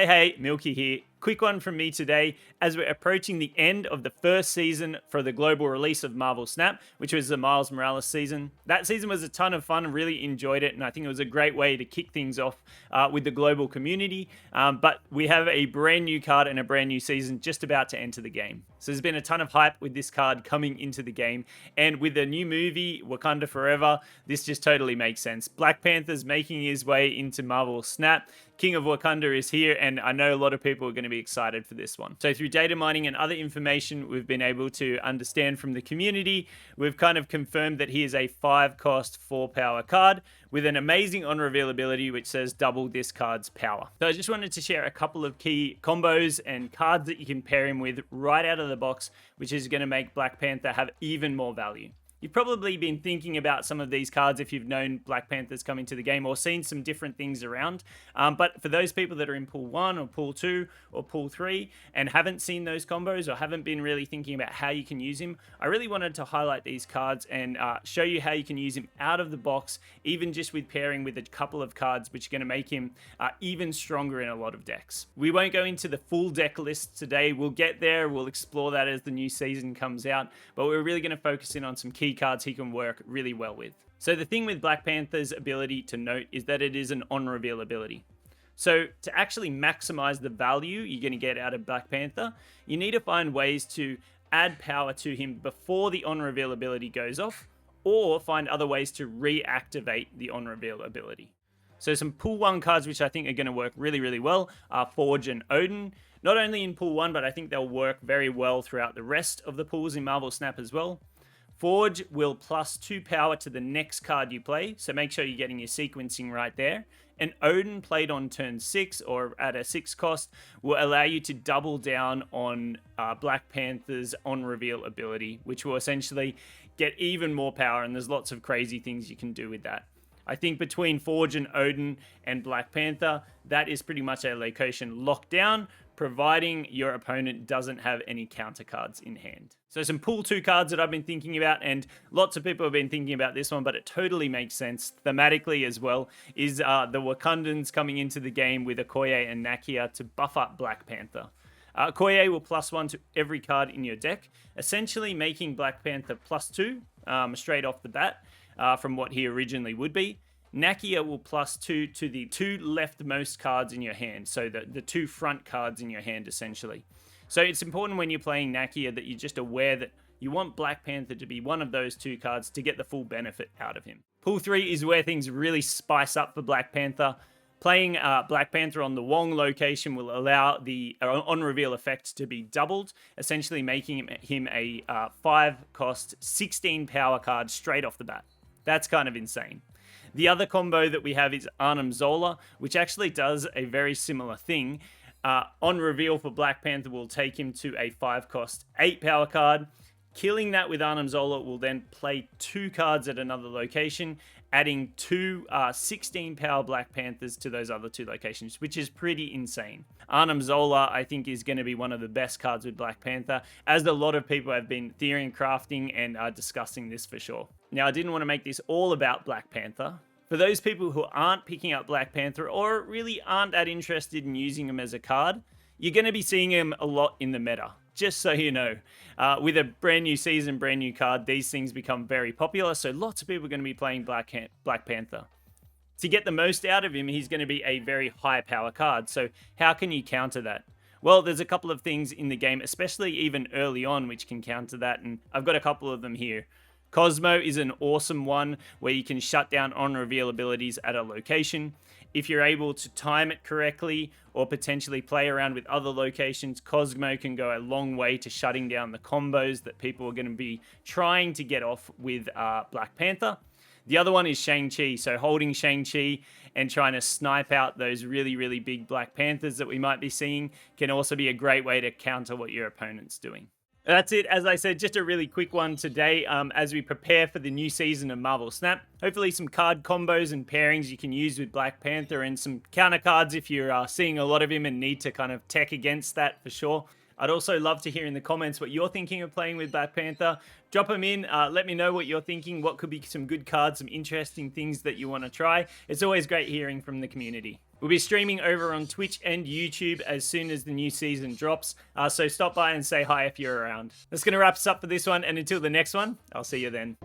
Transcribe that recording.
Hey, Milky here. Quick one from me today as we're approaching the end of the first season for the global release of Marvel Snap, which was the Miles Morales season. That season was a ton of fun, really enjoyed it, and I think it was a great way to kick things off with the global community. But we have a brand new card and a brand new season just about to enter the game. So there's been a ton of hype with this card coming into the game, and with the new movie, Wakanda Forever, this just totally makes sense. Black Panther's making his way into Marvel Snap. King of Wakanda is here, and I know a lot of people are going to be excited for this one. So through data mining and other information we've been able to understand from the community, we've kind of confirmed that he is a 5-cost 4-power card with an amazing on reveal ability which says double this card's power. So I just wanted to share a couple of key combos and cards that you can pair him with right out of the box, which is going to make Black Panther have even more value. You've probably been thinking about some of these cards if you've known Black Panther's coming to the game or seen some different things around. But for those people that are in Pool 1 or Pool 2 or Pool 3 and haven't seen those combos or haven't been really thinking about how you can use him, I really wanted to highlight these cards and show you how you can use him out of the box, even just with pairing with a couple of cards, which are going to make him even stronger in a lot of decks. We won't go into the full deck list today. We'll get there. We'll explore that as the new season comes out. But we're really going to focus in on some key cards he can work really well with. So the thing with Black Panther's ability to note is that it is an on-reveal ability. So to actually maximize the value you're going to get out of Black Panther, you need to find ways to add power to him before the on-reveal ability goes off, or find other ways to reactivate the on-reveal ability. So some Pool 1 cards which I think are going to work really, really well are Forge and Odin. Not only in Pool 1, but I think they'll work very well throughout the rest of the pools in Marvel Snap as well. Forge will plus 2 power to the next card you play, so make sure you're getting your sequencing right there. And Odin, played on turn 6 or at a 6 cost, will allow you to double down on Black Panther's on-reveal ability, which will essentially get even more power, and there's lots of crazy things you can do with that. I think between Forge and Odin and Black Panther, that is pretty much a location locked down, providing your opponent doesn't have any counter cards in hand. So some Pool 2 cards that I've been thinking about, and lots of people have been thinking about this one, but it totally makes sense thematically as well, is the Wakandans coming into the game with Okoye and Nakia to buff up Black Panther. Okoye will plus 1 to every card in your deck, essentially making Black Panther plus 2 straight off the bat from what he originally would be. Nakia will plus 2 to the 2 leftmost cards in your hand, so the 2 front cards in your hand essentially. So it's important when you're playing Nakia that you're just aware that you want Black Panther to be one of those 2 cards to get the full benefit out of him. Pool 3 is where things really spice up for Black Panther. Playing Black Panther on the Wong location will allow the on-reveal effect to be doubled, essentially making him a 5-cost 16-power card straight off the bat. That's kind of insane. The other combo that we have is Arnim Zola, which actually does a very similar thing. On reveal for Black Panther will take him to a 5-cost 8-power card. Killing that with Arnim Zola will then play 2 cards at another location, adding 2 16-power Black Panthers to those other 2 locations, which is pretty insane. Arnim Zola, I think, is going to be one of the best cards with Black Panther, as a lot of people have been theory and crafting and discussing this for sure. Now, I didn't want to make this all about Black Panther. For those people who aren't picking up Black Panther or really aren't that interested in using him as a card, you're going to be seeing him a lot in the meta, just so you know. With a brand new season, brand new card, these things become very popular, so lots of people are going to be playing Black Panther. To get the most out of him, he's going to be a very high power card, so how can you counter that? Well, there's a couple of things in the game, especially even early on, which can counter that, and I've got a couple of them here. Cosmo is an awesome one where you can shut down on-reveal abilities at a location. If you're able to time it correctly or potentially play around with other locations, Cosmo can go a long way to shutting down the combos that people are going to be trying to get off with Black Panther. The other one is Shang-Chi, so holding Shang-Chi and trying to snipe out those really, really big Black Panthers that we might be seeing can also be a great way to counter what your opponent's doing. That's it. As I said, just a really quick one today as we prepare for the new season of Marvel Snap. Hopefully some card combos and pairings you can use with Black Panther and some counter cards if you're seeing a lot of him and need to kind of tech against that for sure. I'd also love to hear in the comments what you're thinking of playing with Black Panther. Drop them in. Let me know what you're thinking. What could be some good cards, some interesting things that you want to try. It's always great hearing from the community. We'll be streaming over on Twitch and YouTube as soon as the new season drops, so stop by and say hi if you're around. That's going to wrap us up for this one, and until the next one, I'll see you then.